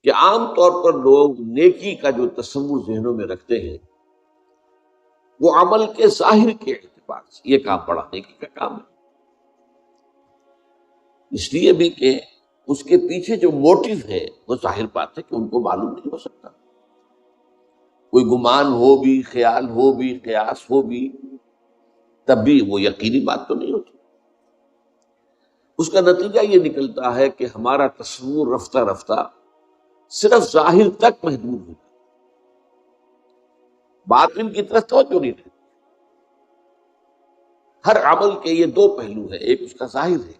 کہ عام طور پر لوگ نیکی کا جو تصور ذہنوں میں رکھتے ہیں وہ عمل کے ظاہر کے اعتبار سے، یہ کام بڑا نیکی کا کام ہے، اس لیے بھی کہ اس کے پیچھے جو موٹیو ہے وہ ظاہر بات ہے کہ ان کو معلوم نہیں ہو سکتا، کوئی گمان ہو بھی، خیال ہو بھی، قیاس ہو بھی، تب بھی وہ یقینی بات تو نہیں ہوتی۔ اس کا نتیجہ یہ نکلتا ہے کہ ہمارا تصور رفتہ رفتہ صرف ظاہر تک محدود ہوتا ہے، باطن کی طرف توجہ نہیں رہتی۔ ہر عمل کے یہ دو پہلو ہیں، ایک اس کا ظاہر ہے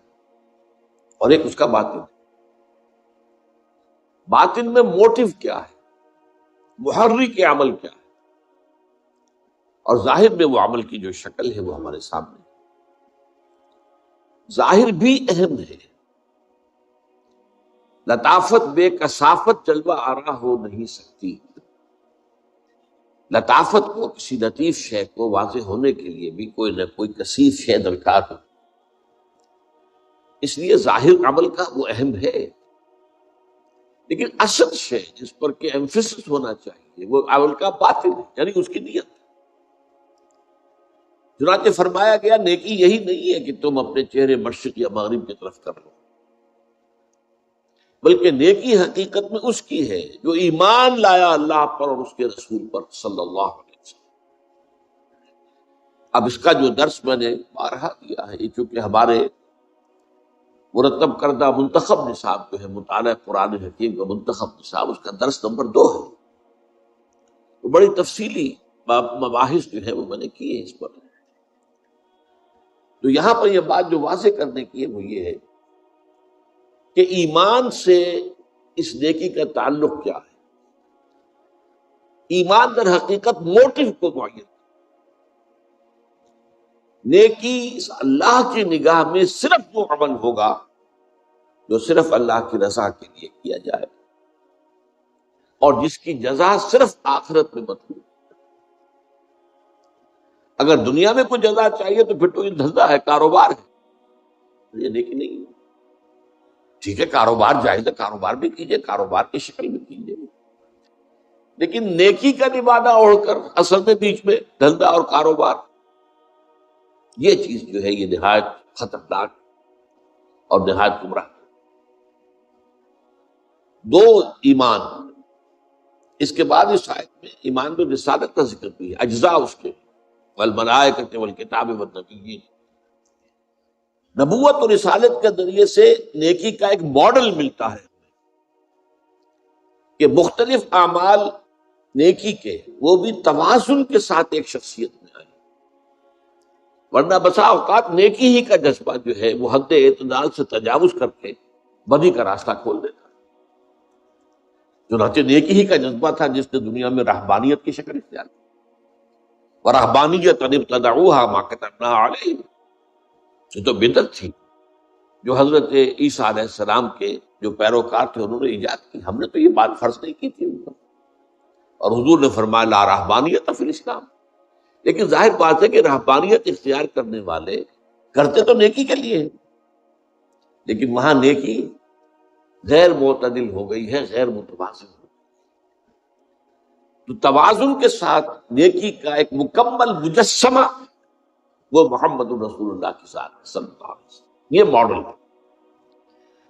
اور ایک اس کا باطن ہے۔ باطن میں موٹیو کیا ہے، محرک عمل کیا ہے، اور ظاہر میں وہ عمل کی جو شکل ہے وہ ہمارے سامنے ہے۔ ظاہر بھی اہم ہے، لطافت بے کثافت جلوہ آرا ہو نہیں سکتی۔ لطافت کو، کسی لطیف شے کو واضح ہونے کے لیے بھی کوئی نہ کوئی کثیف شے درکار ہو، اس لیے ظاہر عمل کا وہ اہم ہے، لیکن اصل شے جس پر کہ ایمفیسس ہونا چاہیے وہ عمل کا باطن ہے، یعنی اس کی نیت۔ چنانچہ فرمایا گیا نیکی یہی نہیں ہے کہ تم اپنے چہرے مشرق یا مغرب کی طرف کر لو، بلکہ نیکی حقیقت میں اس کی ہے جو ایمان لایا اللہ پر اور اس کے رسول پر صلی اللہ علیہ وسلم۔ اب اس کا جو درس میں نے بارہا دیا ہے، یہ چونکہ ہمارے مرتب کردہ منتخب نصاب جو ہے مطالعہ قرآن حکیم کا منتخب نصاب، اس کا درس نمبر 2 ہے، تو بڑی تفصیلی مباحث جو ہے وہ میں نے کی ہے اس پر۔ تو یہاں پر یہ بات جو واضح کرنے کی ہے وہ یہ ہے کہ ایمان سے اس نیکی کا تعلق کیا ہے۔ ایمان در حقیقت موٹیو کو معین، نیکی اللہ کی نگاہ میں صرف وہ عمل ہوگا جو صرف اللہ کی رضا کے لیے کیا جائے اور جس کی جزا صرف آخرت میں مطلوب۔ اگر دنیا میں کوئی جزا چاہیے تو پھر تو یہ دھندا ہے، کاروبار ہے، یہ نیکی نہیں ہے۔ ٹھیک ہے، کاروبار جائز ہے، کاروبار بھی کیجئے، کاروبار کی شکل میں کیجئے، لیکن نیکی کا نبادہ اوڑھ کر اصل میں بیچ میں دھندا اور کاروبار، یہ چیز جو ہے یہ نہایت خطرناک اور نہایت گمراہ۔ دو ایمان، اس کے بعد اس آیت میں ایمان میں رسالت کا ذکر بھی ہے، اجزاء اس کے، والملائکۃ والکتاب والنبیین۔ نبوت اور رسالت کے ذریعے سے نیکی کا ایک ماڈل ملتا ہے کہ مختلف اعمال نیکی کے وہ بھی توازن کے ساتھ ایک شخصیت میں آئے، ورنہ بسا اوقات نیکی ہی کا جذبہ جو ہے وہ حد اعتدال سے تجاوز کر کے بدی کا راستہ کھول دیتا ہے۔ چنانچہ نیکی ہی کا جذبہ تھا جس نے دنیا میں رہبانیت کی شکل اختیار کی، وَرَهْبَانِيَّةً ابْتَدَعُوهَا مَا كَتَبْنَاهَا عَلَيْهِمْ، یہ تو بدعت تھی جو حضرت عیسیٰ علیہ السلام کے جو پیروکار تھے انہوں نے ایجاد کی، ہم نے تو یہ بات فرض نہیں کی تھی ان پر، اور حضور نے فرمایا لا رہبانیت فی الاسلام۔ لیکن ظاہر بات ہے کہ رہبانیت اختیار کرنے والے کرتے تو نیکی کے لیے ہیں، لیکن وہاں نیکی غیر معتدل ہو گئی ہے، غیر متوازن ہو گئی۔ تو توازن کے ساتھ نیکی کا ایک مکمل مجسمہ وہ محمد الرسول اللہ کی ذات صلی اللہ علیہ وسلم، یہ ماڈل ہے۔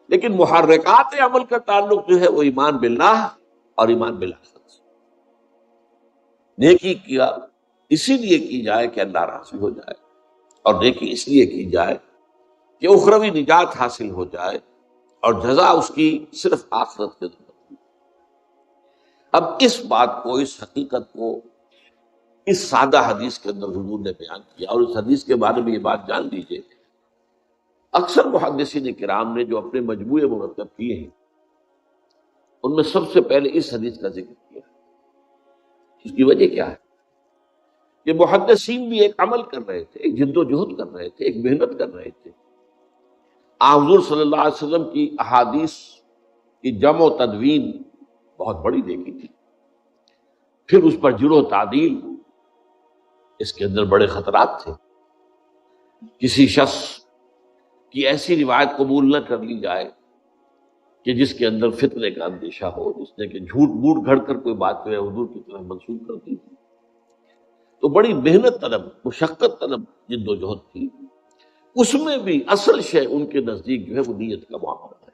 لیکن محرکات عمل کا تعلق جو ہے وہ ایمان باللہ اور ایمان بالآخرت سے۔ نیکی کیا اسی لیے کی جائے کہ اللہ راضی ہو جائے، اور نیکی اس لیے کی جائے کہ اخروی نجات حاصل ہو جائے اور جزا اس کی صرف آخرت کے اندر۔ اب اس بات کو، اس حقیقت کو اس سادہ حدیث کے اندر حضور نے بیان کیا، اور اس حدیث کے بارے میں یہ بات جان لیجئے، اکثر محدثین کرام نے جو اپنے مجموعے مرتب کیے ہیں ان میں سب سے پہلے اس حدیث کا ذکر کیا۔ اس کی وجہ کیا ہے؟ کہ محدثین بھی ایک عمل کر رہے تھے، ایک جد و جہد کر رہے تھے، ایک محنت کر رہے تھے۔ حضور صلی اللہ علیہ وسلم کی احادیث کی جمع و تدوین بہت بڑی دیکھی تھی، پھر اس پر جرح و تعدیل، اس کے اندر بڑے خطرات تھے۔ کسی شخص کی ایسی روایت قبول نہ کر لی جائے کہ جس کے اندر فتنے کا اندیشہ ہو، جس نے کہ جھوٹ موٹ گھڑ کر کوئی بات جو ہے حضور کی طرف منسوخ کر دی تھی. تو بڑی محنت طلب، مشقت طلب جد و جہد تھی. اس میں بھی اصل شے ان کے نزدیک جو ہے وہ نیت کا معاملہ ہے.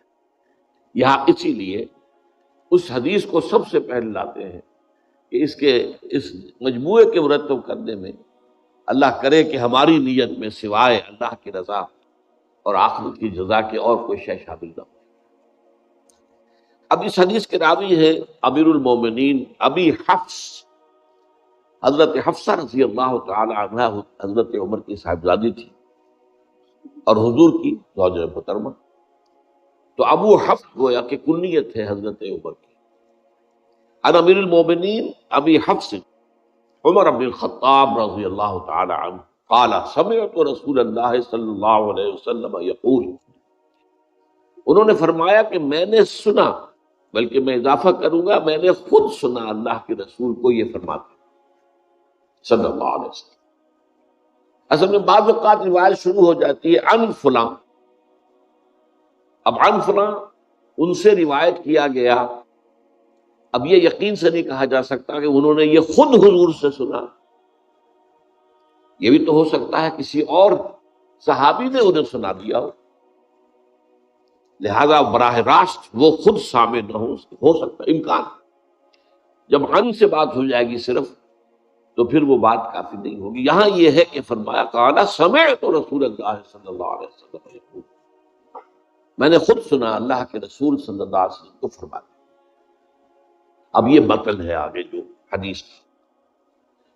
یہاں اسی لیے اس حدیث کو سب سے پہلے لاتے ہیں کہ اس مجموعے کے مرتب کرنے میں اللہ کرے کہ ہماری نیت میں سوائے اللہ کی رضا اور آخرت کی جزا کے اور کوئی شے شامل نہ ہو. اب اس حدیث کے راوی ہے امیر المومنین ابی حفص، حضرت حفصہ رضی اللہ تعالی عنہ حضرت عمر کی صاحبزادی تھی اور حضور کی زوجہ محترمہ. تو ابو حفص گویا کہ کنیت ہے حضرت عمر کی. عن امیر المومنین ابی حفص عمر بن الخطاب رضی اللہ تعالی عنہ قال سمعت رسول اللہ صلی اللہ علیہ وسلم یقول، انہوں نے فرمایا کہ میں نے سنا، بلکہ میں اضافہ کروں گا میں نے خود سنا اللہ کے رسول کو یہ فرماتے صلی اللہ علیہ وسلم. اصل میں بعض اوقات روایت شروع ہو جاتی ہے عن فلاں. اب عن فلاں ان سے روایت کیا گیا، اب یہ یقین سے نہیں کہا جا سکتا کہ انہوں نے یہ خود حضور سے سنا. یہ بھی تو ہو سکتا ہے کسی اور صحابی نے انہیں سنا دیا ہو، لہذا براہ راست وہ خود سامع نہ ہو سکتا امکان. جب عن سے بات ہو جائے گی صرف تو پھر وہ بات کافی نہیں ہوگی. یہاں یہ ہے کہ فرمایا قال سمعت رسول اللہ صلی اللہ علیہ وسلم یقول، میں نے خود سنا اللہ کے رسول صلی اللہ علیہ وسلم کو فرماتے. اب یہ متن ہے آگے جو حدیث کی.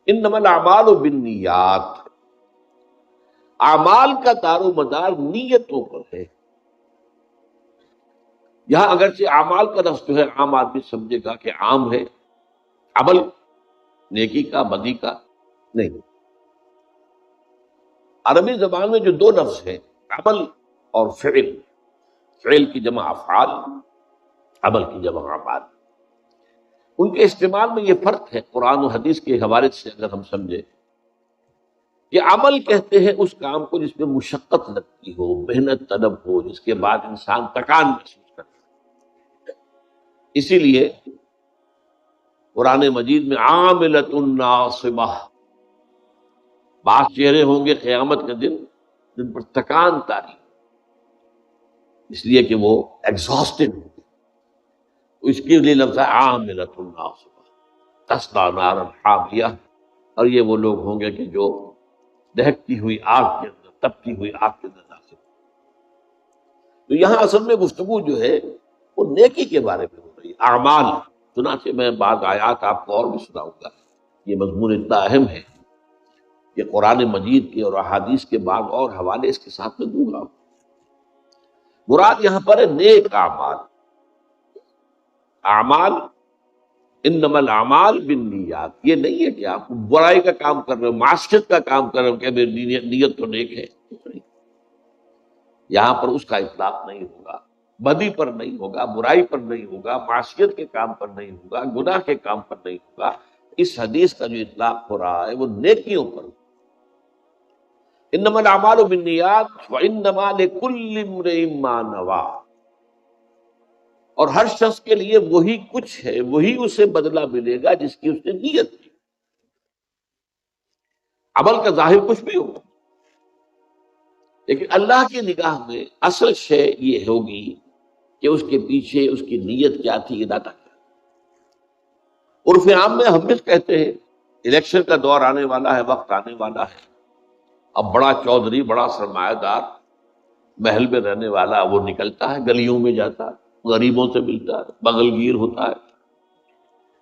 انما الاعمال بالنیات، اعمال کا دار و مدار نیتوں پر ہے. یہاں اگرچہ اعمال کا لفظ جو ہے عام آدمی سمجھے گا کہ عام ہے، عمل نیکی کا بدی کا نہیں. عربی زبان میں جو دو لفظ ہیں عمل اور فعل، فعل کی جمع افعال، عمل کی جمع اعمال، ان کے استعمال میں یہ فرق ہے. قرآن و حدیث کے حوالے سے اگر ہم سمجھے کہ عمل کہتے ہیں اس کام کو جس میں مشقت لگتی ہو، محنت طلب ہو، جس کے بعد انسان تکان محسوس کرتا ہے. اسی لیے قرآن مجید میں عاملۃ ناصبہ، بعض چہرے ہوں گے قیامت کے دن جن پر تکان طاری، اس لیے کہ وہ ایگزاسٹڈ ہوں گے. اس کے لیے لفظ ہے عاملۃ ناصبہ تصلیٰ نارا حامیہ، اور یہ وہ لوگ ہوں گے کہ جو دہکتی ہوئی آگ کے اندر، تپتی ہوئی آگ کے اندر داخل. تو یہاں اصل میں گفتگو جو ہے وہ نیکی کے بارے میں ہو رہی ہے، اعمال. چنانچہ میں بعض آیات آپ کو اور بھی سناؤں گا. یہ مضمون اتنا اہم ہے کہ قرآن مجید کے اور احادیث کے بعد اور حوالے اس کے ساتھ میں دوں گا. مراد یہاں پر ہے نیک اعمال. اعمال انما الاعمال بالنیات، یہ نہیں ہے کہ آپ برائی کا کام کر رہے ہو، معصیت کا کام کر رہے ہو کہ میری نیت تو نیک ہے. یہاں پر اس کا اطلاق نہیں ہوگا، بدی پر نہیں ہوگا، برائی پر نہیں ہوگا، معصیت کے کام پر نہیں ہوگا، گناہ کے کام پر نہیں ہوگا. اس حدیث کا جو اطلاق ہو رہا ہے وہ نیکیوں پر. انما الاعمال بالنیات وانما لکل امرئ ما نویٰ، اور ہر شخص کے لیے وہی کچھ ہے، وہی اسے بدلہ ملے گا جس کی اس نے نیت کی. عمل کا ظاہر کچھ بھی ہوگا، لیکن اللہ کی نگاہ میں اصل شے یہ ہوگی کہ اس کے پیچھے اس کی نیت کیا تھی، ارادہ کیا. عرف عام میں ہم بھی کہتے ہیں الیکشن کا دور آنے والا ہے، وقت آنے والا ہے، اب بڑا چودھری، بڑا سرمایہ دار، محل میں رہنے والا وہ نکلتا ہے، گلیوں میں جاتا ہے، غریبوں سے ملتا ہے، بغل گیر ہوتا ہے،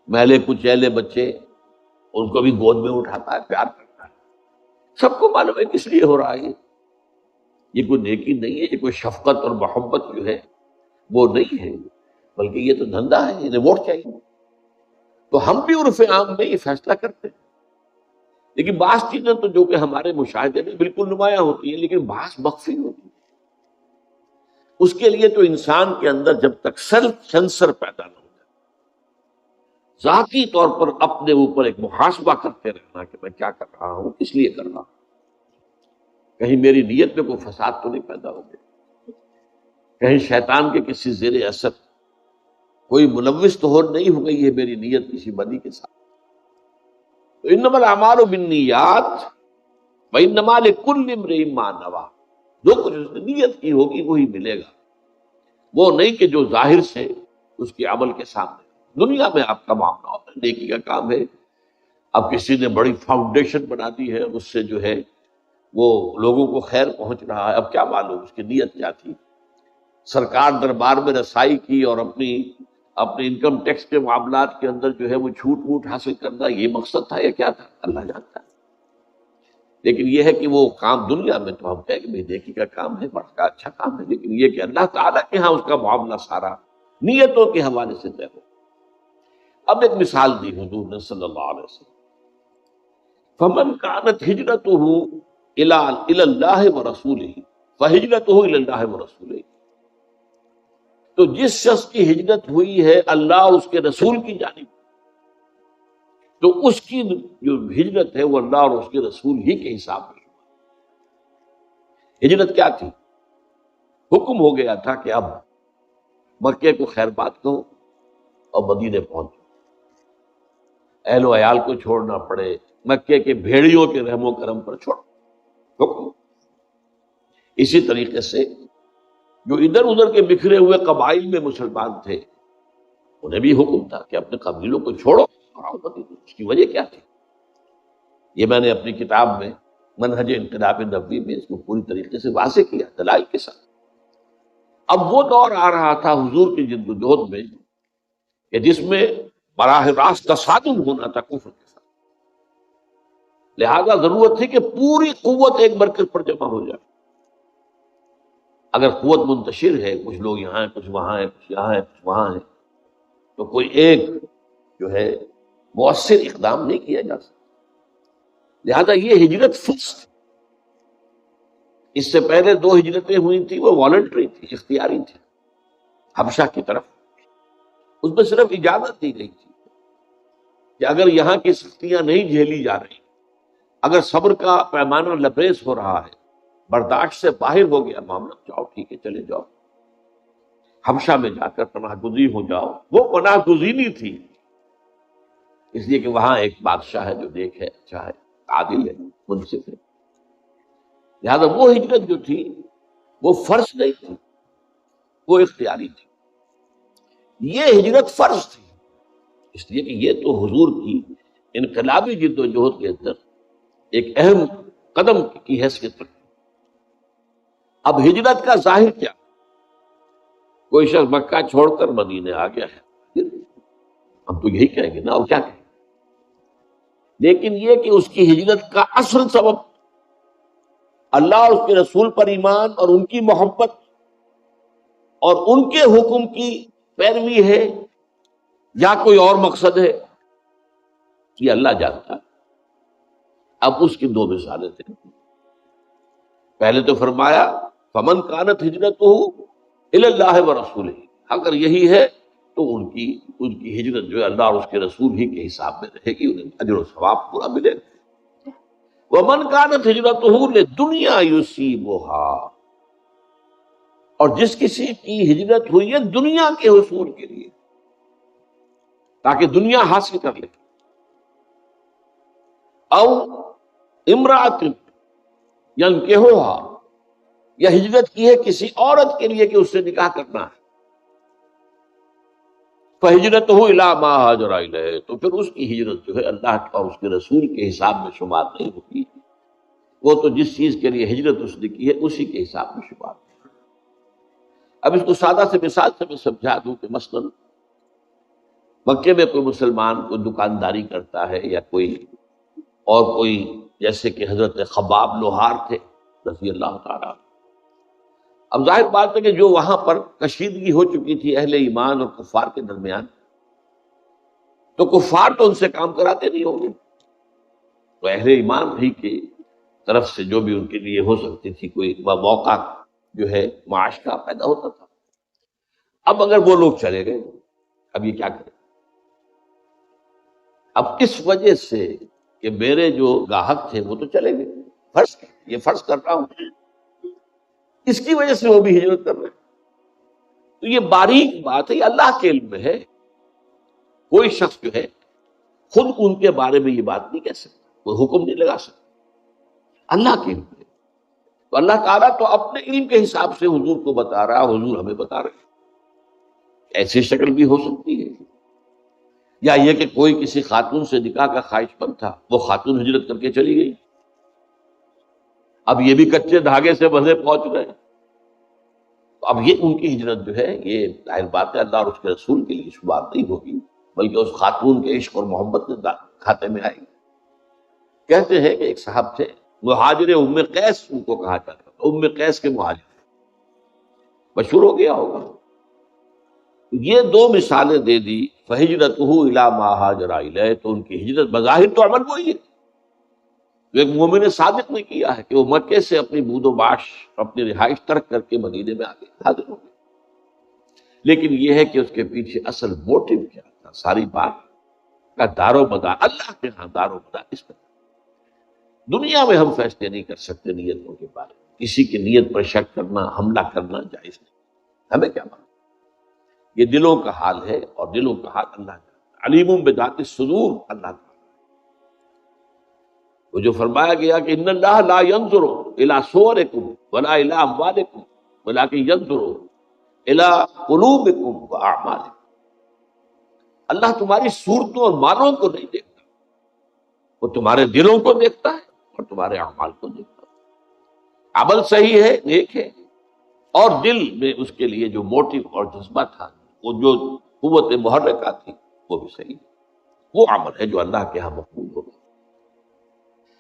محلے کچیلے بچے ان کو بھی گود میں اٹھاتا ہے، پیار کرتا ہے. سب کو معلوم ہے کس لیے ہو رہا ہے. یہ کوئی نیکی نہیں ہے، یہ کوئی شفقت اور محبت جو ہے وہ نہیں ہے، بلکہ یہ تو دھندا ہے، انہیں ووٹ چاہیے. تو ہم بھی عرف عام میں یہ فیصلہ کرتے ہیں. لیکن بعض چیزیں تو جو کہ ہمارے مشاہدے میں بالکل نمایاں ہوتی ہیں، لیکن بعض مخفی ہوتی ہیں. اس کے لیے تو انسان کے اندر جب تک سیلف سینسر پیدا نہ ہو جائے، ذاتی طور پر اپنے اوپر ایک محاسبہ کرتے رہنا کہ میں کیا کر رہا ہوں، کس لیے کر رہا ہوں، کہیں میری نیت میں کوئی فساد تو نہیں پیدا ہو گیا. کہیں شیطان کے کسی زیر اثر کوئی ملوث تو ہو نہیں ہو گئی ہے میری نیت کسی بدی کے ساتھ. تو انما الاعمال بالنیات وانما لکل امرئ ما نوی، جو کچھ اس نے نیت کی ہوگی وہی ملے گا، وہ نہیں کہ جو ظاہر سے اس کے عمل کے سامنے. دنیا میں آپ کا معاملہ ہوتا ہے، نیکی کا کام ہے. اب کسی نے بڑی فاؤنڈیشن بنا دی ہے، اس سے جو ہے وہ لوگوں کو خیر پہنچ رہا ہے، اب کیا معلوم اس کی نیت کیا تھی. سرکار دربار میں رسائی کی اور اپنی انکم ٹیکس کے معاملات کے اندر جو ہے وہ چھوٹ ووٹ حاصل کرنا، یہ مقصد تھا یا کیا تھا اللہ جانتا ہے. لیکن یہ ہے کہ وہ کام دنیا میں تو ہم کہیں کہ بھائی نیکی کا کام ہے، بڑا کا اچھا کام ہے، لیکن یہ کہ اللہ تعالیٰ کے ہاں اس کا معاملہ سارا نیتوں کے حوالے سے طے ہو. اب ایک مثال دی حضور نے صلی اللہ علیہ وسلم، فمن كانت ہجرته الى اللہ ورسولہ فہجرتہ الی اللہ ورسولہ. تو جس شخص کی ہجرت ہوئی ہے اللہ اور اس کے رسول کی جانب، تو اس کی جو ہجرت ہے وہ اللہ اور اس کے رسول ہی کے حساب میں. ہجرت کیا تھی؟ حکم ہو گیا تھا کہ اب مکے کو خیر بات کہو اور مدینے پہنچو، اہل و عیال کو چھوڑنا پڑے، مکے کے بھیڑیوں کے رحم و کرم پر چھوڑو، حکم. اسی طریقے سے جو ادھر ادھر کے بکھرے ہوئے قبائل میں مسلمان تھے انہیں بھی حکم تھا کہ اپنے قبیلوں کو چھوڑو اور آؤ مدینے. اس کی وجہ کیا تھی؟ یہ میں نے اپنی کتاب میں منہج انقلاب نبوی میں اس کو پوری طریقے سے واضح کیا دلائل کے ساتھ. اب وہ دور آ رہا تھا حضور کی جد و جہد میں کہ جس میں براہ راست تصادم ہونا تھا کفر کے ساتھ، لہذا ضرورت تھی کہ پوری قوت ایک مرکز پر جمع ہو جائے. اگر قوت منتشر ہے، کچھ لوگ یہاں ہیں، کچھ وہاں ہیں، کچھ یہاں ہیں، کچھ وہاں ہیں، تو کوئی ایک جو ہے مؤثر اقدام نہیں کیا جا سکتا. لہذا یہ ہجرت فرض تھی. اس سے پہلے 2 ہجرتیں ہوئی تھی، وہ والنٹری تھی، اختیاری تھی. حبشہ کی طرف اس میں صرف اجازت دی گئی تھی کہ اگر یہاں کی سختیاں نہیں جھیلی جا رہی، اگر صبر کا پیمانہ لبریز ہو رہا ہے، برداشت سے باہر ہو گیا معاملہ، جاؤ ٹھیک ہے چلے جاؤ، حبشہ میں جا کر پناہ گزین ہو جاؤ. وہ پناہ گزینی تھی اس لیے کہ وہاں ایک بادشاہ ہے جو دیکھ ہے، اچھا ہے، عادل ہے، منصف ہے. لہذا وہ ہجرت جو تھی وہ فرض نہیں تھی، وہ اختیاری تھی. یہ ہجرت فرض تھی اس لیے کہ یہ تو حضور کی انقلابی جد و جہد کے اندر ایک اہم قدم کی حیثیت رکھتی. اب ہجرت کا ظاہر کیا؟ کوئی شخص مکہ چھوڑ کر مدینے آ گیا ہے، ہم تو یہی کہیں گے نا، اور کیا کہیں. لیکن یہ کہ اس کی ہجرت کا اصل سبب اللہ اور اس کے رسول پر ایمان اور ان کی محبت اور ان کے حکم کی پیروی ہے یا کوئی اور مقصد ہے، یہ اللہ جانتا ہے. اب اس کی 2 مثالیں تھیں. پہلے تو فرمایا فمن کانت ہجرتہ الی اللہ ورسولہ، اگر یہی ہے تو ان کی ہجرت جو ہے اللہ اور اس کے رسول ہی کے حساب میں رہے گی، انہیں اجر و ثواب پورا ملے گا. ومن کانت ہجرتہ لدنیا یصیبها، اور جس کسی کی ہجرت ہوئی ہے دنیا کے حصول کے لیے، تاکہ دنیا حاصل کر لے، او امرأۃ ینکحها، یا ہجرت کی ہے کسی عورت کے لیے کہ اس سے نکاح کرنا ہے، فہجرتہ الی ما ہاجر الیہ، تو پھر اس کی ہجرت جو ہے اللہ اور اس کے رسول کے حساب میں شمار نہیں ہوگی. وہ تو جس چیز کے لیے ہجرت اس نے کی ہے اسی کے حساب میں شمار نہیں. اب اس کو سادہ سے مثال سے میں سمجھا دوں کہ مثلاً مکے میں کوئی مسلمان کوئی دکانداری کرتا ہے یا کوئی جیسے کہ حضرت خباب لوہار تھے رضی اللہ تعالیٰ. اب ظاہر بات ہے کہ جو وہاں پر کشیدگی ہو چکی تھی اہل ایمان اور کفار کے درمیان، تو کفار تو ان سے کام کراتے نہیں ہوں گے، تو اہل ایمان ہی کی طرف سے جو بھی ان کے لیے ہو سکتی تھی کوئی موقع جو ہے معاش کا پیدا ہوتا تھا. اب اگر وہ لوگ چلے گئے، اب یہ کیا کریں؟ اب اس وجہ سے کہ میرے جو گاہک تھے وہ تو چلے گئے، فرض کر رہا ہوں، اس کی وجہ سے وہ بھی ہجرت کر رہے ہیں. تو یہ باریک بات ہے، یہ اللہ کے علم میں ہے. کوئی شخص جو ہے خود ان کے بارے میں یہ بات نہیں کہہ سکتا، کوئی حکم نہیں لگا سکتا، اللہ کے علم میں. تو اللہ تعالیٰ تو اپنے علم کے حساب سے حضور کو بتا رہا، حضور ہمیں بتا رہے. ایسی شکل بھی ہو سکتی ہے، یا یہ کہ کوئی کسی خاتون سے نکاح کا خواہش مند تھا، وہ خاتون ہجرت کر کے چلی گئی، اب یہ بھی کچے دھاگے سے بندھے پہنچ گئے. تو اب یہ ان کی ہجرت جو ہے، یہ ظاہر بات ہے اللہ اور اس کے رسول کے لیے شمار نہیں ہوگی، بلکہ اس خاتون کے عشق اور محبت کے کھاتے میں آئے گی. کہتے ہیں کہ ایک صاحب تھے مہاجر ام قیس، ان کو کہا جاتا تھا، ام قیس کے مہاجر، مشہور ہو گیا ہوگا. یہ دو مثالیں دے دی، فہجرتہ الی ما ہاجر الیہ، تو ان کی ہجرت بظاہر تو عمل وہی ہے جو ایک مومن صادق نے کیا ہے، کہ وہ مکے سے اپنی بود و باش، اپنی رہائش ترک کر کے مدینے میں آگے حاضر ہو گئے. لیکن یہ ہے کہ اس کے پیچھے اصل موٹو کیا تھا، ساری بات کا دار و مدار اللہ کے ہاں دار و مدار اس پر. دنیا میں ہم فیصلے نہیں کر سکتے نیتوں کے بارے میں، کسی کی نیت پر شک کرنا، حملہ کرنا جائز نہیں. ہمیں کیا معلوم، یہ دلوں کا حال ہے، اور دلوں کا حال اللہ کا علیم بذات الصدور. اللہ کا وہ جو فرمایا گیا کہ ان اللہ لا ينظر الى صورکم ولا الى اموالکم ولکن ينظر الى قلوبکم واعمالکم. اللہ تمہاری صورتوں اور مالوں کو نہیں دیکھتا، وہ تمہارے دلوں کو دیکھتا ہے اور تمہارے اعمال کو دیکھتا ہے. عمل صحیح ہے، نیک ہے، اور دل میں اس کے لیے جو موٹیو اور جذبہ تھا، وہ جو قوت محرکہ تھی، وہ بھی صحیح ہے. وہ عمل ہے جو اللہ کے ہاں مقبول ہوگا.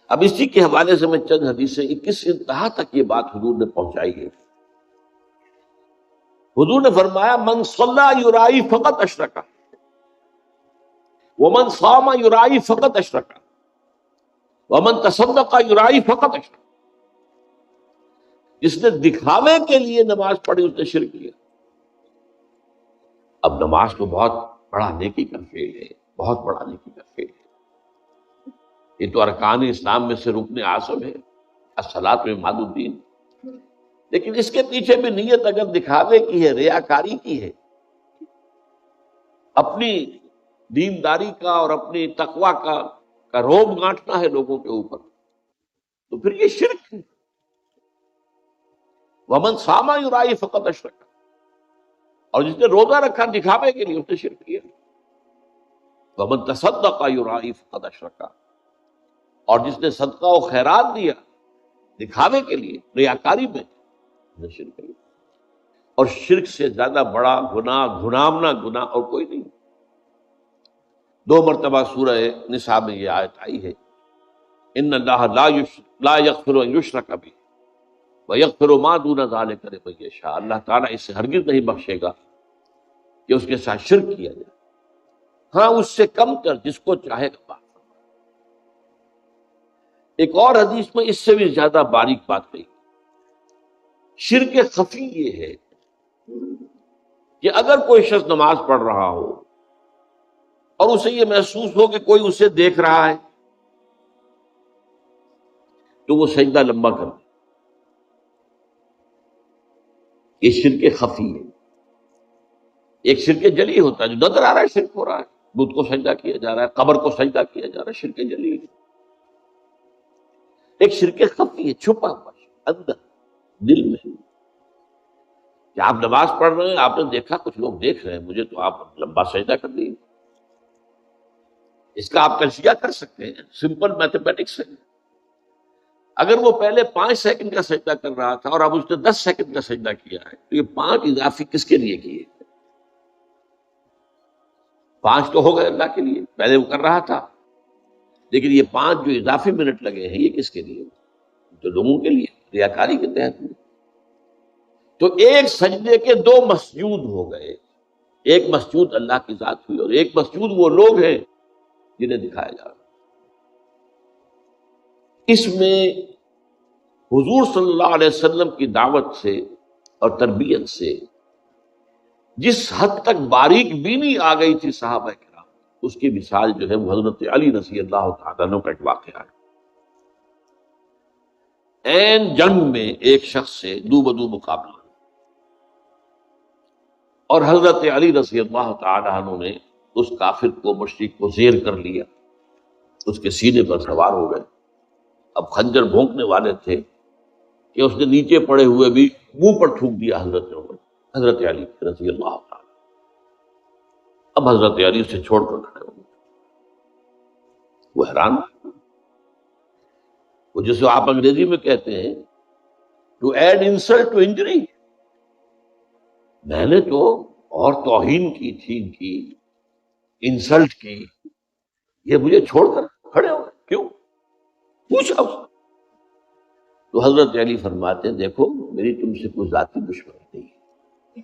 اب اسی کے حوالے سے میں چند حدیثیں کس انتہا تک یہ بات حضور نے پہنچائی ہے. حضور نے فرمایا من صلی یرائی فقط اشرک، ومن صام یرائی فقط اشرک، ومن تصدق یرائی فقط اشرک. جس نے دکھاوے کے لیے نماز پڑھی اس نے شرک کیا. اب نماز تو بہت بڑا نیکی کا فعل ہے، بہت بڑا نیکی کا فعل ہے. یہ تو ارکان اسلام میں سے رکن اعظم ہے، الصلاۃ میں عماد الدین. لیکن اس کے پیچھے بھی نیت اگر دکھاوے کی ہے، ریاکاری کی ہے، اپنی دینداری کا اور اپنی تقوی کا روب گانٹنا ہے لوگوں کے اوپر، تو پھر یہ شرک ہے. ومن صام یرائی فقط اشرک، اور جس نے روزہ رکھا دکھاوے کے لیے اس نے شرک کیا. ومن تصدق یرائی فقط اشرک، اور جس نے صدقہ و خیرات دیا دکھاوے کے لیے، ریاکاری میں، اس نے شرک کیا. اور شرک سے زیادہ بڑا گناہ، گھنامنا گناہ اور کوئی نہیں. 2 مرتبہ سورہ نساء میں یہ آیت آئی ہے، ان اللہ لا یغفر ان یشرک بہ ویغفر ما دون ذلک لمن یشاء. اللہ تعالیٰ اس سے ہرگز نہیں بخشے گا کہ اس کے ساتھ شرک کیا جائے، ہاں اس سے کم کر جس کو چاہے گا. ایک اور حدیث میں اس سے بھی زیادہ باریک بات کہی. شرک خفی یہ ہے کہ اگر کوئی شخص نماز پڑھ رہا ہو اور اسے یہ محسوس ہو کہ کوئی اسے دیکھ رہا ہے، تو وہ سجدہ لمبا کر دے. یہ شرک خفی ہے. ایک شرک جلی ہوتا ہے جو نظر آ رہا ہے شرک ہو رہا ہے، بت کو سجدہ کیا جا رہا ہے، قبر کو سجدہ کیا جا رہا ہے، شرک جلی ہے. ایک شرک خفی ہے، چھپا ہوا اندر دل میں، کہ آپ نماز پڑھ رہے ہیں، آپ نے دیکھا کچھ لوگ دیکھ رہے ہیں مجھے، تو آپ لمبا سجدہ کر دیجیے. اس کا آپ تجزیہ کر سکتے ہیں، سمپل میتھمیٹکس ہے. اگر وہ پہلے 5 سیکنڈ کا سجدہ کر رہا تھا اور اب اس نے 10 سیکنڈ کا سجدہ کیا ہے، تو یہ 5 اضافی کس کے لیے کیے؟ 5 تو ہو گئے اللہ کے لیے، پہلے وہ کر رہا تھا، لیکن یہ 5 جو اضافی منٹ لگے ہیں، یہ کس کے لیے؟ جو لوگوں کے لیے، ریاکاری کے تحت. تو ایک سجدے کے 2 مسجود ہو گئے، ایک مسجود اللہ کی ذات ہوئی، اور ایک مسجود وہ لوگ ہیں جنہیں دکھایا جا رہا. اس میں حضور صلی اللہ علیہ وسلم کی دعوت سے اور تربیت سے جس حد تک باریک بینی آ گئی تھی صحابہ کرام، اس کی مثال جو ہے وہ حضرت علی رضی اللہ تعالیٰ عنہ کا ایک واقعہ ہے. عین جنگ میں ایک شخص سے دو بدو مقابلہ، اور حضرت علی رضی اللہ تعالی عنہ نے اس کافر کو، مشرک کو زیر کر لیا، اس کے سینے پر سوار ہو گئے. اب خنجر بھونکنے والے تھے کہ اس نے نیچے پڑے ہوئے بھی منہ پر تھوک دیا حضرت علی رضی اللہ تعالی. اب حضرت علی سے چھوڑ کر کھڑے ہو گئے. وہ حیران، وہ جسے آپ انگریزی میں کہتے ہیں to add insult to injury. میں نے تو اور توہین کی تھی، ان کی انسلٹ کی، یہ مجھے چھوڑ کر کھڑے ہو گئے، کیوں؟ پوچھا اس نے. تو حضرت علی فرماتے ہیں دیکھو میری تم سے کوئی ذاتی دشمنی نہیں ہے،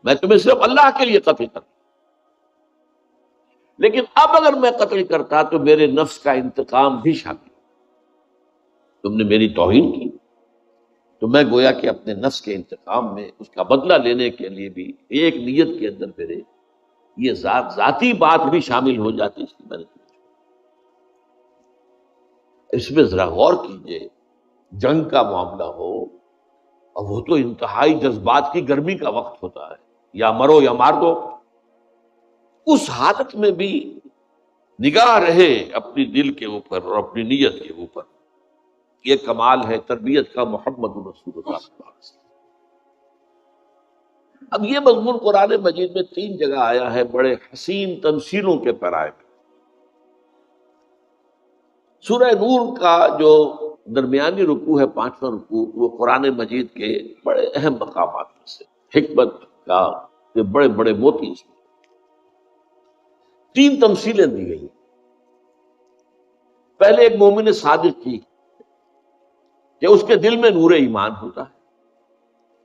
میں تمہیں صرف اللہ کے لیے قتل کرتا، لیکن اب اگر میں قتل کرتا تو میرے نفس کا انتقام بھی شامل. تم نے میری توہین کی تو میں گویا کہ اپنے نفس کے انتقام میں اس کا بدلہ لینے کے لیے بھی ایک نیت کے اندر میرے یہ ذاتی بات بھی شامل ہو جاتی، اس لیے میں نے اس میں ذرا غور کیجئے. جنگ کا معاملہ ہو اور وہ تو انتہائی جذبات کی گرمی کا وقت ہوتا ہے، یا مرو یا مار دو، اس حالت میں بھی نگاہ رہے اپنی دل کے اوپر اور اپنی نیت کے اوپر. یہ کمال ہے تربیت کا محمد رسول اللہ صلی اللہ علیہ وسلم. اب یہ مضمون قرآن مجید میں 3 جگہ آیا ہے بڑے حسین تمثیلوں کے پیرائے میں. سورہ نور کا جو درمیانی رکوع ہے 5واں رکوع، وہ قرآن مجید کے بڑے اہم مقامات میں سے، حکمت کا یہ بڑے بڑے موتی اس میں 3 تمثیلیں دی گئی. پہلے ایک مومن صادق کی کہ اس کے دل میں نور ایمان ہوتا ہے،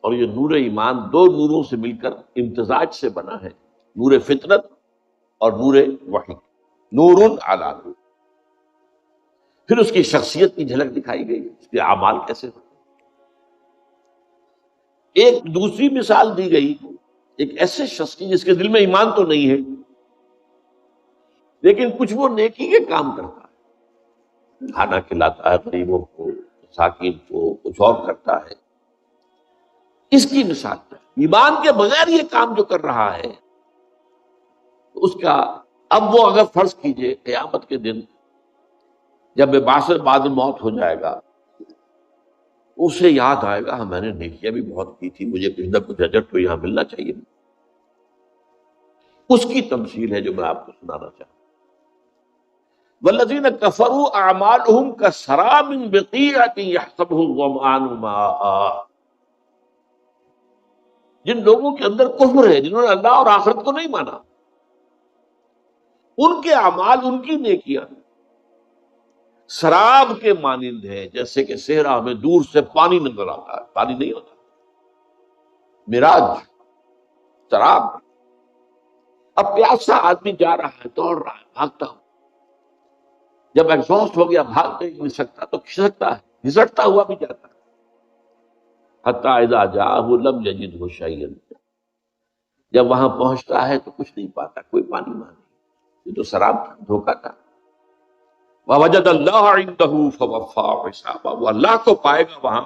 اور یہ نور ایمان 2 نوروں سے مل کر امتزاج سے بنا ہے، نور فطرت اور نور وحی، نور علی نور. پھر اس کی شخصیت کی جھلک دکھائی گئی، اس کے اعمال کیسے ہوتے. ایک دوسری مثال دی گئی ایک ایسے شخص کی جس کے دل میں ایمان تو نہیں ہے لیکن کچھ وہ نیکی کے کام کرتا ہے، کھانا کھلاتا ہے غریبوں کو، مساکین کو، کچھ اور کرتا ہے. اس کی مثال ہے ایمان کے بغیر یہ کام جو کر رہا ہے اس کا. اب وہ اگر فرض کیجئے قیامت کے دن جب بعث بعد موت ہو جائے گا، اسے یاد آئے گا میں نے نیکیاں بھی بہت کی تھی، مجھے کچھ نہ کچھ اجر تو یہاں ملنا چاہیے. اس کی تمثیل ہے جو میں آپ کو سنانا چاہتا ہوں. والذین کفروا اعمالهم کسراب بقیعۃ یحسبہ الظمآن ماء. جن لوگوں کے اندر کفر ہے، جنہوں نے اللہ اور آخرت کو نہیں مانا، ان کے اعمال، ان کی نیکیاں سراب کے مانند ہے، جیسے کہ صحرا میں دور سے پانی نظر آتا ہے، پانی نہیں ہوتا، مراج، سراب. اب پیاسا آدمی جا رہا ہے، دوڑ رہا ہے، بھاگتا ہو، جب ایگزاسٹ ہو گیا بھاگ نہیں سکتا تو کھسکتا ہے، گھسٹتا ہوا بھی جاتا ہے. حتی اذا جاءہ لم یجدہ شیئا، جب وہاں پہنچتا ہے تو کچھ نہیں پاتا، کوئی پانی نہیں. یہ تو سراب تھا، دھوکہ تھا. وَوَجَدَ اللَّهَ عِندَهُ فَوَفَّاهُ حِسَابَهُ، وہ اللہ کو پائے گا وہاں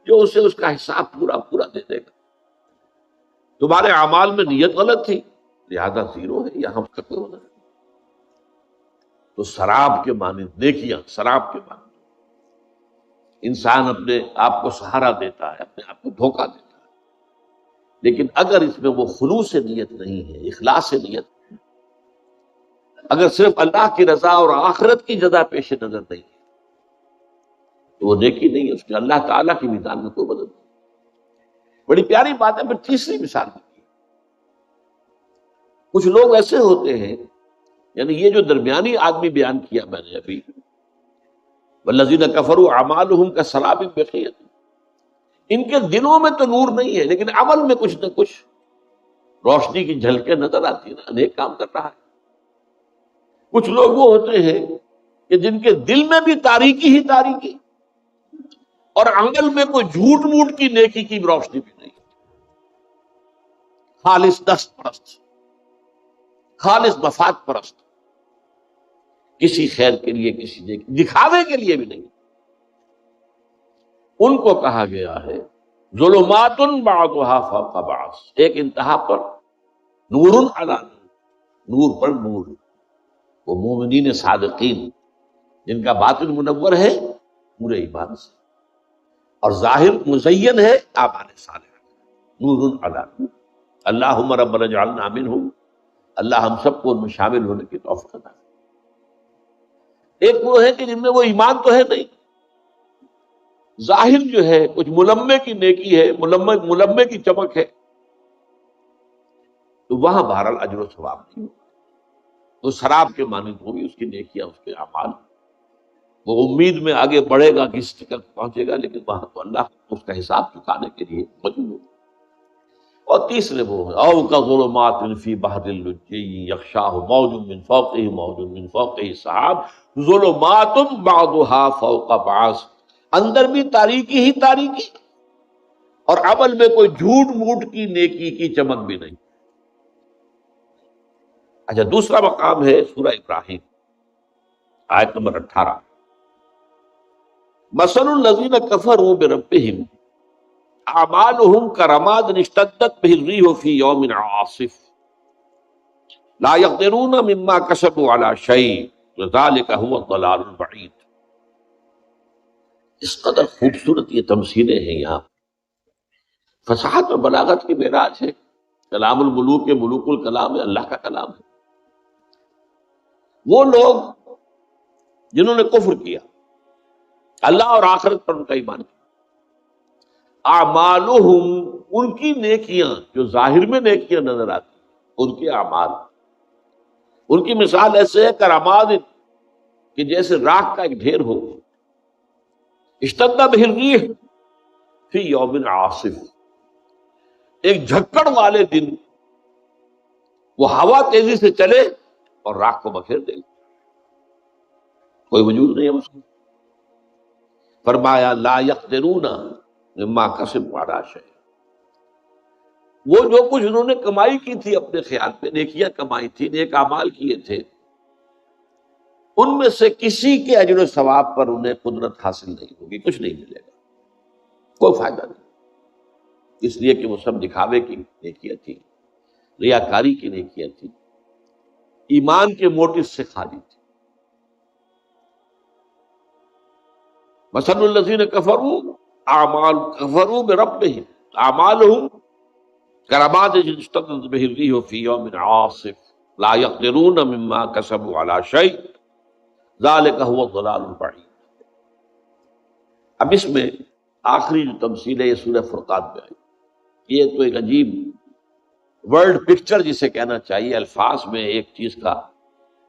جو اسے اس کا حساب پورا پورا دے دے گا. تمہارے اعمال میں نیت غلط تھی لہذا زیرو ہے، یہاں کا کوئی وزن نہیں. تو سراب کے مانند نیکیاں، سراب کے مانند. انسان اپنے آپ کو سہارا دیتا ہے، اپنے آپ کو دھوکہ دیتا ہے، لیکن اگر اس میں وہ خلوص نیت نہیں ہے، اخلاص نیت، اگر صرف اللہ کی رضا اور آخرت کی جزا پیش نظر نہیں ہے تو وہ نیکی نہیں ہے، اس کے اللہ تعالیٰ کی میزان میں کوئی بدل نہیں. بڑی پیاری بات ہے. پھر تیسری مثال دی. کچھ لوگ ایسے ہوتے ہیں، یعنی یہ جو درمیانی آدمی بیان کیا میں نے ابھی، والذین کفروا اعمالهم کسراب بقیعۃ، ان کے دلوں میں تو نور نہیں ہے لیکن عمل میں کچھ نہ کچھ روشنی کی جھلکیں نظر آتی ہیں، نیک کام کر رہا ہے. کچھ لوگ وہ ہوتے ہیں کہ جن کے دل میں بھی تاریکی ہی تاریکی اور عمل میں کوئی جھوٹ موٹ کی نیکی کی روشنی بھی نہیں. خالص دست پرست، خالص مفاد پرست، کسی خیر کے لیے، کسی نیکی دکھاوے کے لیے بھی نہیں. ان کو کہا گیا ہے ظلمات بعضها فوق بعض، ایک انتہا پر نور علی نور، نور پر نور، وہ مومنین صادقین جن کا باطن منور ہے پورے ایمان سے اور ظاہر مزین ہے اعمال صالحہ، نور علی نور۔ اللہم ربنا اجعلنا منہم، اللہ ہم سب کو ان میں شامل ہونے کی توفیق عطا کرے۔ ایک وہ ہے کہ جن میں وہ ایمان تو ہے نہیں، ظاہر جو ہے کچھ ملمے کی نیکی ہے، ملمے کی چمک ہے، تو وہاں بہرحال اجر و ثواب نہیں ہوگا، تو شراب کے مانند ہوگی اس کی نیکیاں، اس کے اعمال، وہ امید میں آگے بڑھے گا کس تک پہنچے گا، لیکن وہاں تو اللہ اس کا حساب چکانے کے لیے موجود ہوگا۔ اور تیسرے وہ او کظلمات فی بحر اللجی یغشاہ موج من فوقہ موج من فوقہ سحاب ظلمات بعضها فوق بعض، اندر بھی تاریکی ہی تاریکی اور عمل میں کوئی جھوٹ موٹ کی نیکی کی چمک بھی نہیں۔ اچھا، دوسرا مقام ہے سورہ ابراہیم، آیت نمبر 18، مثل الذین کفروا بربہم اعمالهم کرماد اشتدت به الريح في يوم عاصف لا يقدرون مما كسبوا على شيء وذلك هو الضلال البعید۔ اس قدر خوبصورت یہ تمثیلیں ہیں یہاں، فصاحت اور بلاغت کی معراج ہے، کلام الملوک کے ملوک الکلام ہے، اللہ کا کلام ہے۔ وہ لوگ جنہوں نے کفر کیا، اللہ اور آخرت پر ان کا ایمان کیا، اعمالہم ان کی نیکیاں جو ظاہر میں نیکیاں نظر آتی، ان کے اعمال، ان کی مثال ایسے ہے کراماد کہ جیسے راکھ کا ایک ڈھیر ہو، اشتد بہ الریح فی یوم عاصف، ایک جھکڑ والے دن وہ ہوا تیزی سے چلے اور راکھ کو بکھیر دے، کوئی وجود نہیں ہے اس کو۔ فرمایا لا یقدرون مما کسبوا علی شیء، وہ جو کچھ انہوں نے کمائی کی تھی اپنے خیال میں، نیکیاں کمائی تھی، نیک اعمال کیے تھے، ان میں سے کسی کے اجر و ثواب پر انہیں قدرت حاصل نہیں ہوگی، کچھ نہیں ملے گا، کوئی فائدہ نہیں، اس لیے کہ وہ سب دکھاوے کی نیکیاں تھی، ریاکاری کی نیکیاں تھی، ایمان کے موٹو سے خالی تھی۔ مثل الذین کفروا کفروا بربہم اعمالہم کرماد اشتدت بہ الریح فی یوم عاصف لا یقدرون مما کسبوا علی شیء ذلک هو الضلال البعید۔ اب اس میں آخری جو تمثیل ہے یہ سورہ فرقان میں آئی، یہ تو ایک عجیب ورلڈ پکچر جسے کہنا چاہیے، الفاظ میں ایک چیز کا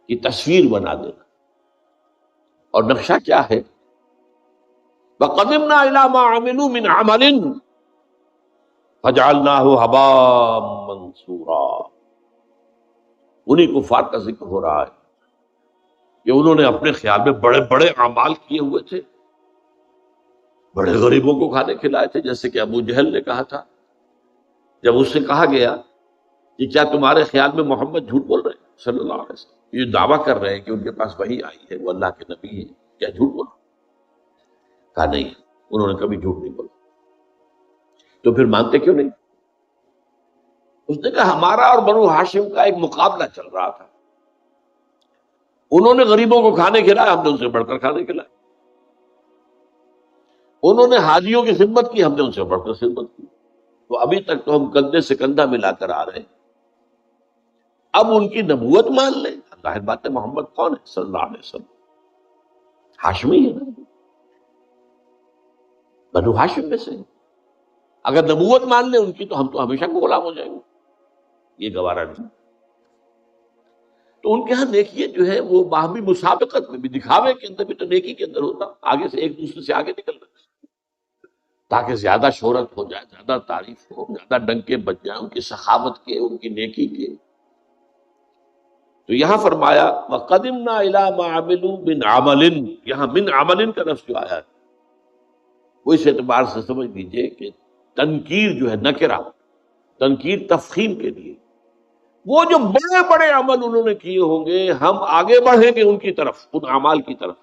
کی تصویر بنا دینا، اور نقشہ کیا ہے؟ وَقَدِمْنَا إِلَىٰ مَا عَمِلُوا مِنْ عَمَلٍ فَجَعَلْنَاهُ هَبَاءً مَنْثُورًا۔ انہی کفار کا ذکر ہو رہا ہے کہ انہوں نے اپنے خیال میں بڑے بڑے اعمال کیے ہوئے تھے، بڑے غریبوں کو کھانے کھلائے تھے، جیسے کہ ابو جہل نے کہا تھا جب اس سے کہا گیا کہ کیا تمہارے خیال میں محمد جھوٹ بول رہے ہیں صلی اللہ علیہ وسلم، یہ دعویٰ کر رہے ہیں کہ ان کے پاس وحی آئی ہے، وہ اللہ کے نبی ہیں، کیا جھوٹ بول رہے ہیں؟ کہا نہیں، انہوں نے کبھی جھوٹ نہیں بولا۔ تو پھر مانتے کیوں نہیں؟ اس نے کہا ہمارا اور بنو ہاشم کا ایک مقابلہ چل رہا تھا، انہوں نے غریبوں کو کھانے کھلائے، ہم نے ان سے بڑھ کر کھانے کھلائے، انہوں نے حاجیوں کی خدمت کی، ہم نے ان سے بڑھ کر خدمت کی، تو ابھی تک تو ہم کندھے سے کندھا ملا کر آ رہے ہیں، اب ان کی نبوت مان لیں۔ ظاہر بات ہے محمد کون ہے صلی اللہ علیہ وسلم؟ ہاشمی ہے نا، بنو ہاشم میں سے، اگر نبوت مان لیں ان کی تو ہم تو ہمیشہ کو غلام ہو جائیں گے، یہ گوارا نہیں۔ تو ان کے ہاں نیکی جو ہے وہ باہمی مسابقت میں بھی، دکھاوے کے اندر بھی تو نیکی کے اندر ہوتا، آگے سے ایک دوسرے سے آگے نکلنا تاکہ زیادہ شہرت ہو جائے، زیادہ تعریف ہو، زیادہ ڈنکے بج جائیں ان کی سخاوت کے، ان کی نیکی کے۔ تو یہاں فرمایا وَقَدِمْنَا إِلَىٰ مَا عَمِلُوا مِنْ عَمَلٍ، یہاں من عمل کا لفظ جو آیا ہے وہ اس اعتبار سے سمجھ لیجیے کہ تنکیر جو ہے نکرہ، تنکیر تفخیم کے لیے، وہ جو بڑے بڑے عمل انہوں نے کیے ہوں گے ہم آگے بڑھیں گے ان کی طرف، ان اعمال کی طرف،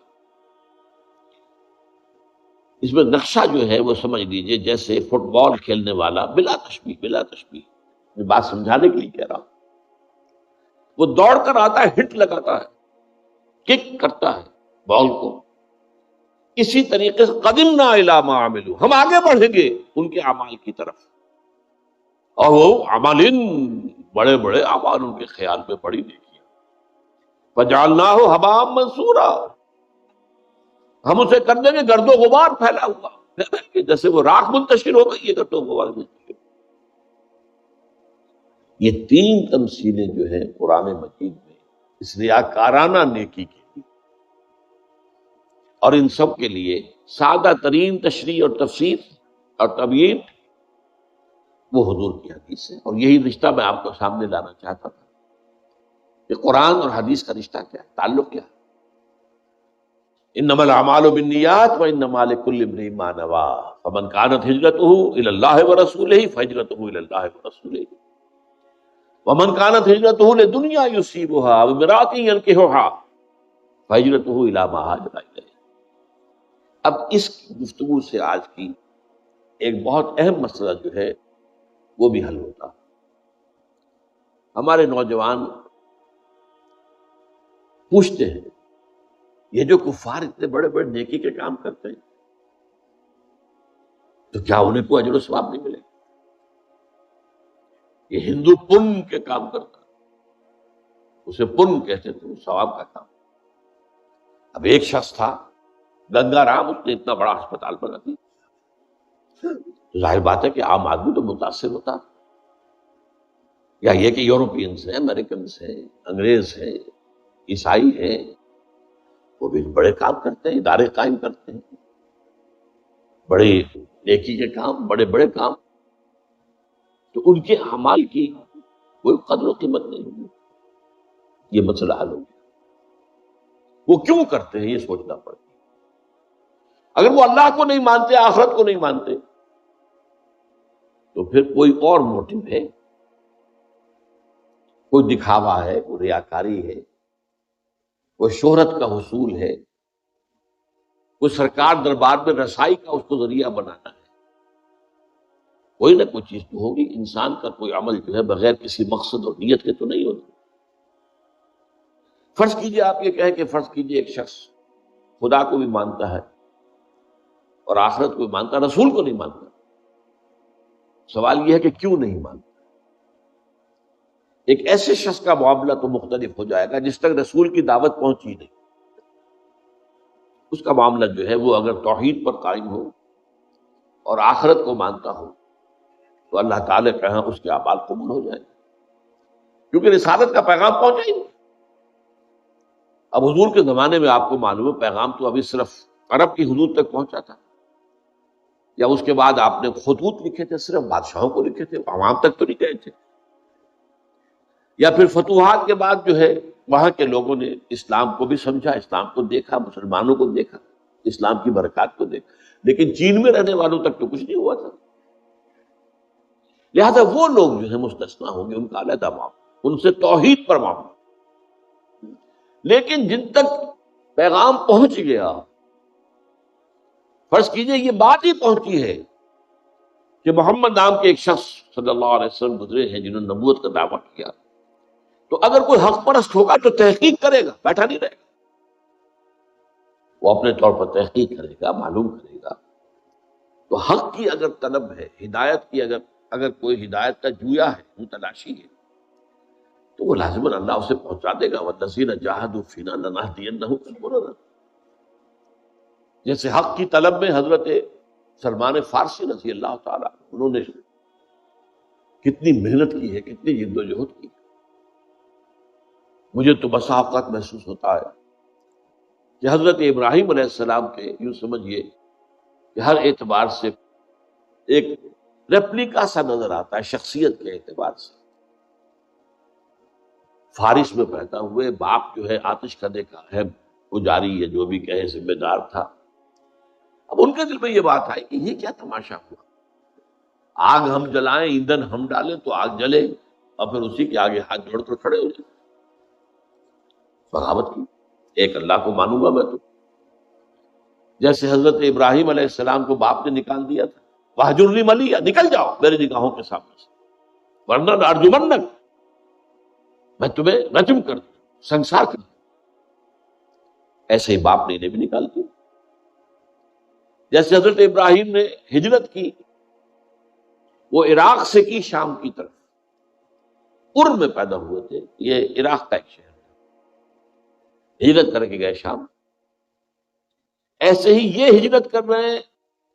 اس میں نقشہ جو ہے وہ سمجھ لیجئے جیسے فٹ بال کھیلنے والا، بلا تشبیہ میں بات سمجھانے کے لیے کہہ رہا ہوں، وہ دوڑ کر آتا ہے، ہٹ لگاتا ہے، کک کرتا ہے بال کو، اسی طریقے سے قدمنا الی ما عملوا، ہم آگے بڑھیں گے ان کے اعمال کی طرف، اور وہ عمل بڑے بڑے اعمال ان کے خیال میں پڑی دیکھیے، فجعلناہ ھباء منثورا، ہم اسے کر دیں گے گرد و غبار پھیلا ہوا، جیسے وہ راکھ منتشر ہو گئی ہے گرد و غبار منتشر۔ یہ تین تمثیلیں جو ہیں قرآن مجید میں اس ریاکارانہ نیکی کی، اور ان سب کے لیے سادہ ترین تشریح اور تفسیر اور تبیین وہ حضور کی حدیث ہے، اور یہی رشتہ میں آپ کو سامنے لانا چاہتا تھا کہ قرآن اور حدیث کا رشتہ کیا ہے، تعلق کیا ہے۔ انما الاعمال بالنیات وانما لکل امرئ ما نوی فمن كانت ہجرته الى اللہ ورسولہ فہجرته الى اللہ ورسولہ ومن كانت ہجرته لدنیا یصیبها او امرأة ينکحها فہجرته الى ما ہاجر الیہ۔ اب اس گفتگو سے آج کی ایک بہت اہم مسئلہ جو ہے وہ بھی حل ہوتا۔ ہمارے نوجوان پوچھتے ہیں یہ جو کفار اتنے بڑے بڑے نیکی کے کام کرتے ہیں تو کیا انہیں کوئی اجر و ثواب نہیں ملے؟ یہ ہندو پن کے کام کرتا ہے، اسے پن کہتے تھے، وہ ثواب کا کام۔ اب ایک شخص تھا گنگا رام، اس نے اتنا بڑا ہسپتال بنا دیا، ظاہر بات ہے کہ عام آدمی تو متاثر ہوتا، یا یہ کہ یورپینز ہیں، امریکنز ہیں، انگریز ہیں، عیسائی ہیں، وہ بھی بڑے کام کرتے ہیں، ادارے قائم کرتے ہیں، بڑے نیکی کے کام، بڑے بڑے کام، تو ان کے اعمال کی کوئی قدر و قیمت نہیں ہوگی۔ یہ مسئلہ حل ہو گیا۔ وہ کیوں کرتے ہیں یہ سوچنا پڑتا ہے۔ اگر وہ اللہ کو نہیں مانتے، آخرت کو نہیں مانتے، تو پھر کوئی اور موٹو ہے، کوئی دکھاوا ہے، کوئی ریاکاری ہے، کوئی شہرت کا حصول ہے، کوئی سرکار دربار میں رسائی کا اس کو ذریعہ بنانا ہے، کوئی نہ کوئی چیز تو ہوگی۔ انسان کا کوئی عمل جو ہے بغیر کسی مقصد اور نیت کے تو نہیں ہوتا۔ فرض کیجئے آپ یہ کہیں کہ فرض کیجئے ایک شخص خدا کو بھی مانتا ہے اور آخرت کو بھی مانتا ہے، رسول کو نہیں مانتا۔ سوال یہ ہے کہ کیوں نہیں مانتا؟ ایک ایسے شخص کا معاملہ تو مختلف ہو جائے گا جس تک رسول کی دعوت پہنچی نہیں، اس کا معاملہ جو ہے وہ اگر توحید پر قائم ہو اور آخرت کو مانتا ہو تو اللہ تعالیٰ کے ہاں اس کے اعمال قبول ہو جائیں، کیونکہ رسالت کا پیغام پہنچا ہی نہیں۔ اب حضور کے زمانے میں آپ کو معلوم ہے پیغام تو ابھی صرف عرب کی حدود تک پہنچا تھا، یا اس کے بعد آپ نے خطوط لکھے تھے، صرف بادشاہوں کو لکھے تھے، عوام تک تو نہیں گئے تھے، یا پھر فتوحات کے بعد جو ہے وہاں کے لوگوں نے اسلام کو بھی سمجھا، اسلام کو دیکھا، مسلمانوں کو دیکھا، اسلام کی برکات کو دیکھا، لیکن چین میں رہنے والوں تک تو کچھ نہیں ہوا تھا۔ لہذا وہ لوگ جو ہیں مستثنا ہوں گے، ان کا علیحدہ معاملہ، ان سے توحید پر معاملہ۔ لیکن جن تک پیغام پہنچ گیا، فرض کیجئے یہ بات ہی پہنچی ہے کہ محمد نام کے ایک شخص صلی اللہ علیہ وسلم گزرے ہیں جنہوں نے نبوت کا دعویٰ کیا، تو اگر کوئی حق پرست ہوگا تو تحقیق کرے گا، بیٹھا نہیں رہے گا، وہ اپنے طور پر تحقیق کرے گا، معلوم کرے گا۔ تو حق کی اگر طلب ہے، ہدایت کی اگر کوئی ہدایت کا جویا ہے، تلاشی ہے، تو وہ لازماً اللہ اسے پہنچا دے گا۔ وَالَّذِينَ جَاهَدُوا فِينَا لَنَهْدِيَنَّهُمْ سُبُلَنَا، جیسے حق کی طلب میں حضرت سلمان فارسی رضی اللہ تعالیٰ انہوں نے کتنی محنت کی ہے، کتنی جد و جہد کی۔ مجھے تو بسا اوقات محسوس ہوتا ہے کہ حضرت ابراہیم علیہ السلام کے یوں سمجھیے کہ ہر اعتبار سے ایک ریپلیکا سا نظر آتا ہے، شخصیت کے اعتبار سے۔ فارس میں پیدا ہوئے، باپ جو ہے آتش کدے کا اہم پجاری یا جو بھی کہے ذمہ دار تھا۔ اب ان کے دل میں یہ بات آئی کہ یہ کیا تماشا ہوا، آگ ہم جلائیں، ایندھن ہم ڈالیں تو آگ جلے، اور پھر اسی کے آگے ہاتھ جوڑ کر کھڑے ہو جائیں۔ بغاوت کی، ایک اللہ کو مانوں گا میں تو، جیسے حضرت ابراہیم علیہ السلام کو باپ نے نکال دیا تھا، وَاہْجُرْنِی مَلِیًّا، نکل جاؤ میری نگاہوں کے سامنے سے، ورنہ لَأَرْجُمَنَّکَ، میں تمہیں رجم کر دوں، سنسار کر دوں۔ ایسے ہی باپ نے انہیں بھی نکال دیا۔ جیسے حضرت ابراہیم نے ہجرت کی، وہ عراق سے کی شام کی طرف، ار میں پیدا ہوئے تھے، یہ عراق کا ایک شہر ہے، ہجرت کر کے گئے شام۔ ایسے ہی یہ ہجرت کر رہے ہیں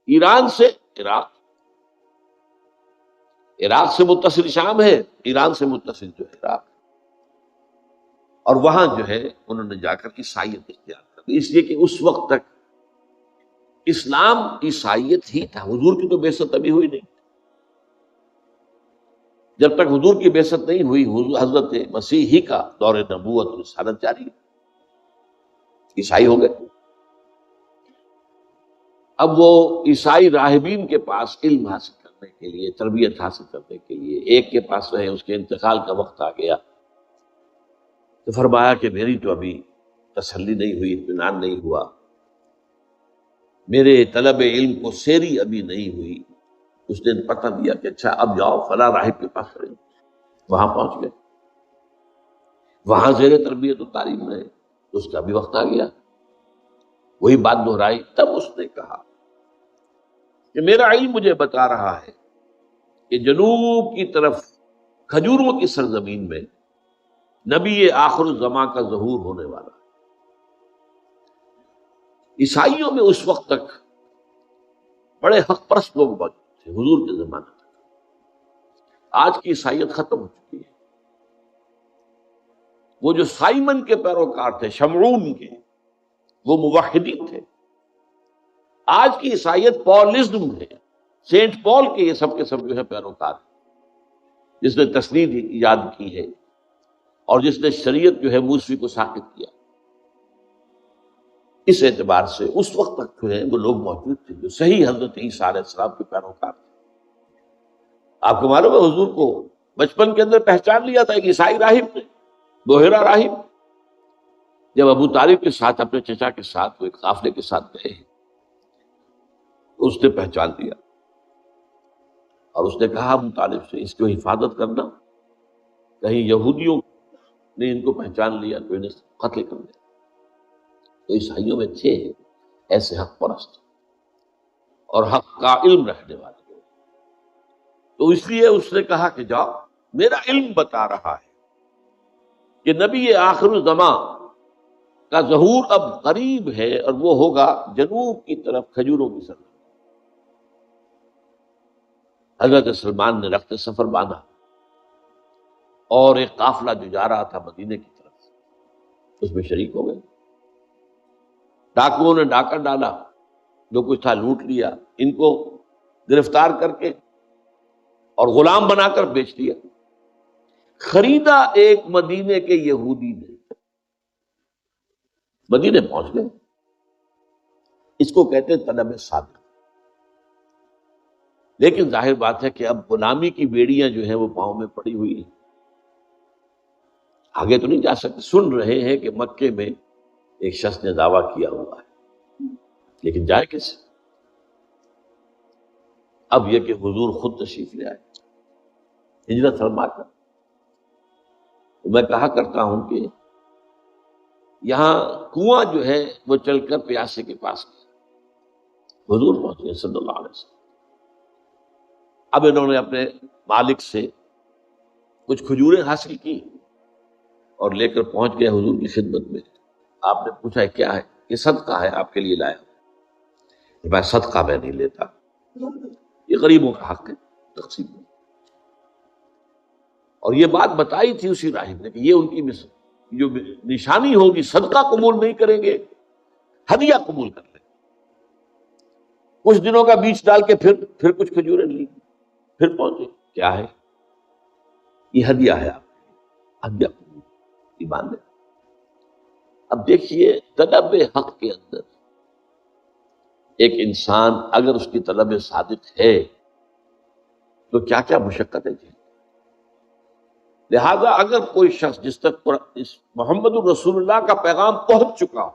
ایران سے عراق، عراق سے متصل شام ہے، ایران سے متصل جو ہے عراق، اور وہاں جو ہے انہوں نے جا کر عیسائیت اختیار کر لی، اس لیے کہ اس وقت تک اسلام عیسائیت ہی تھا، حضور کی تو بعثت ابھی ہوئی نہیں۔ جب تک حضور کی بعثت نہیں ہوئی، حضرت مسیح ہی کا دور نبوت اور رسالت جاری ہے، عیسائی ہو گئے۔ اب وہ عیسائی راہبین کے پاس علم حاصل کرنے کے لیے، تربیت حاصل کرنے کے لیے، ایک کے پاس رہے، اس کے انتقال کا وقت آ گیا تو فرمایا کہ میری تو ابھی تسلی نہیں ہوئی، اطمینان نہیں ہوا، میرے طلب علم کو سیری ابھی نہیں ہوئی۔ اس نے پتہ دیا کہ اچھا اب جاؤ فلاں راہب کے پاس رہے، وہاں پہنچ گئے، وہاں زیر تربیت و تعلیم رہے، اس کا بھی وقت آ گیا، وہی بات دہرائی۔ تب اس نے کہا کہ میرا علم مجھے بتا رہا ہے کہ جنوب کی طرف کھجوروں کی سرزمین میں نبی آخر الزماں کا ظہور ہونے والا ہے۔ عیسائیوں میں اس وقت تک بڑے حق پرست لوگ موجود تھے، حضور کے زمانے تک۔ آج کی عیسائیت ختم ہو چکی ہے۔ وہ جو سائمن کے پیروکار تھے، شمعون کے، وہ موحدین تھے۔ آج کی عیسائیت پالزم ہے، سینٹ پال کے یہ سب جو ہے پیروکار ہیں، جس نے تسنید ایجاد کی ہے اور جس نے شریعت جو ہے موسوی کو ساقط کیا۔ اس اعتبار سے اس وقت تک جو ہے وہ لوگ موجود تھے جو صحیح حضرت عیسیٰ علیہ السلام کے پیروکار تھے۔ آپ کو معلوم ہے حضور کو بچپن کے اندر پہچان لیا تھا ایک عیسائی راہب نے، بحیرہ راہب، جب ابو طالب کے ساتھ اپنے چچا کے ساتھ وہ ایک قافلے کے ساتھ گئے ہیں، اس نے پہچان لیا اور اس نے کہا ابو طالب سے اس کو حفاظت کرنا، کہیں یہودیوں نے ان کو پہچان لیا تو انہیں قتل کر دیا۔ تو عیسائیوں میں تھے ایسے حق پرست اور حق کا علم رکھنے والے لوگ، تو اس لیے اس نے کہا کہ جاؤ، میرا علم بتا رہا ہے کہ نبی آخر الزماں کا ظہور اب قریب ہے، اور وہ ہوگا جنوب کی طرف کھجوروں کی سرزمین۔ حضرت سلمان نے رخت سفر باندھا اور ایک قافلہ جو جا رہا تھا مدینے کی طرف، اس میں شریک ہو گئے۔ ڈاکوؤں نے ڈاکہ ڈالا، جو کچھ تھا لوٹ لیا، ان کو گرفتار کر کے اور غلام بنا کر بیچ دیا۔ خریدا ایک مدینے کے یہودی نے، مدینے پہنچ گئے۔ اس کو کہتے ہیں طلب صادق۔ لیکن ظاہر بات ہے کہ اب غلامی کی بیڑیاں جو ہیں وہ پاؤں میں پڑی ہوئی ہیں، آگے تو نہیں جا سکتے۔ سن رہے ہیں کہ مکے میں ایک شخص نے دعویٰ کیا ہوا ہے، لیکن جائے کیسے؟ اب یہ کہ حضور خود تشریف لے آئے ہجرت فرما کر۔ میں کہا کرتا ہوں کہ یہاں کنواں جو ہے وہ چل کر پیاسے کے پاس گیا، حضور پہنچے صلی اللہ علیہ وسلم۔ اب انہوں نے اپنے مالک سے کچھ کھجوریں حاصل کی اور لے کر پہنچ گئے حضور کی خدمت میں۔ آپ نے پوچھا کیا ہے؟ یہ صدقہ ہے، آپ کے لیے لایا ہوں۔ میں صدقہ میں نہیں لیتا، یہ غریبوں کا حق ہے، تقسیم میں۔ اور یہ بات بتائی تھی اسی راہب نے کہ یہ ان کی جو نشانی ہوگی، صدقہ قبول نہیں کریں گے، ہدیہ قبول کر لیں۔ کچھ دنوں کا بیچ ڈال کے پھر کچھ کھجوریں لی، پھر پہنچے، کیا ہے؟ یہ ہدیہ ہے آپ کے، ہدیہ قبول، ایمان لے۔ اب دیکھیے طلب حق کے اندر ایک انسان اگر اس کی طلب صادق ہے تو کیا کیا مشقتیں جھیلے۔ لہذا اگر کوئی شخص جس تک اس محمد الرسول اللہ کا پیغام پہنچ چکا ہو،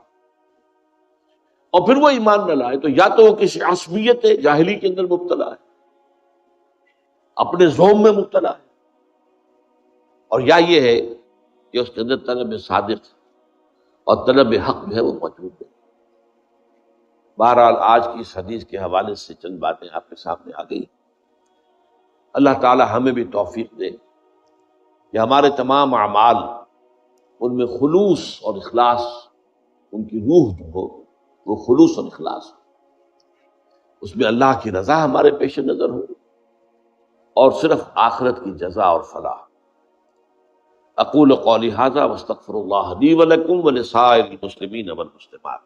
اور پھر وہ ایمان نہ لائے، تو یا تو وہ کسی عصبیت جاہلی کے اندر مبتلا ہے، اپنے زوم میں مبتلا ہے، اور یا یہ ہے کہ اس کے اندر طلب صادق اور طلب حق جو ہے وہ موجود ہے۔ بہرحال آج کی اس حدیث کے حوالے سے چند باتیں آپ کے سامنے آ گئی۔ اللہ تعالی ہمیں بھی توفیق دے کہ ہمارے تمام اعمال ان میں خلوص اور اخلاص، ان کی روح جو ہو وہ خلوص اور اخلاص ہو، اس میں اللہ کی رضا ہمارے پیش نظر ہو، اور صرف آخرت کی جزا اور فلاح۔ اقول قولی ھذا واستغفر اللہ لی ولکم ولسائر المسلمین والمسلمات۔